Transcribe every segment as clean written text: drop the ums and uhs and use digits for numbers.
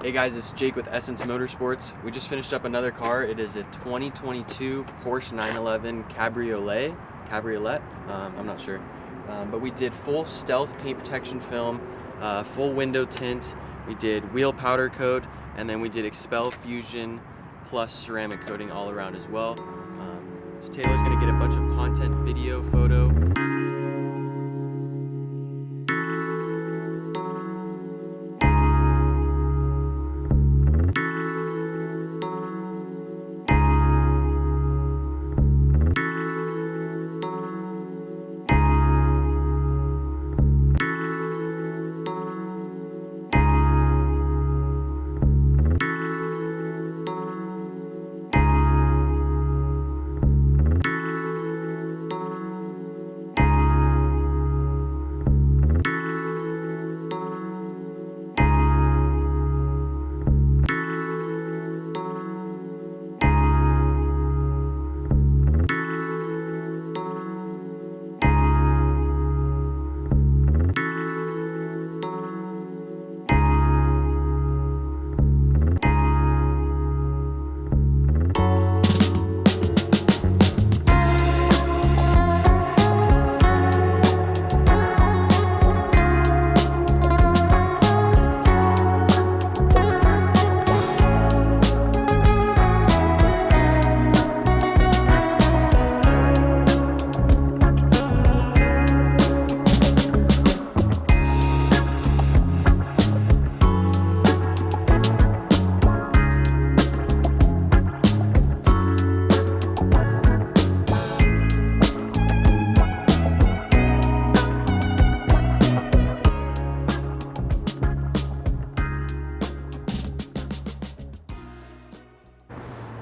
Hey guys, it's Jake with Essence Motorsports. We just finished up another car. It is a 2022 Porsche 911 Cabriolet. I'm not sure. But we did full stealth paint protection film, full window tint. We did wheel powder coat, and then we did Xpel Fusion plus ceramic coating all around as well. So Taylor's gonna get a bunch of content, video, photo.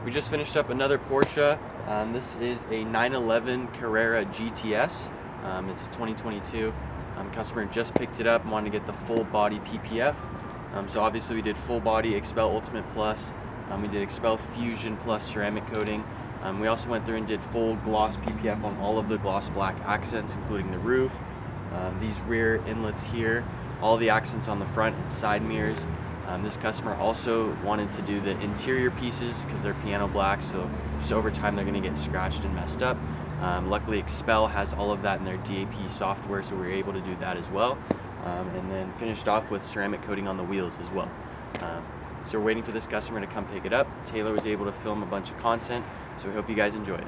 We just finished up another Porsche. This is a 911 Carrera GTS. It's a 2022. Customer just picked it up and wanted to get the full body PPF. So obviously we did full body Xpel Ultimate Plus. We did Xpel Fusion Plus ceramic coating. We also went through and did full gloss PPF on all of the gloss black accents, including the roof, these rear inlets here, all the accents on the front and side mirrors. This customer also wanted to do the interior pieces because they're piano black, so just over time they're going to get scratched and messed up. Luckily Xpel has all of that in their DAP software, so we were able to do that as well. And then finished off with ceramic coating on the wheels as well. So we're waiting for this customer to come pick it up. Taylor was able to film a bunch of content, so we hope you guys enjoy it.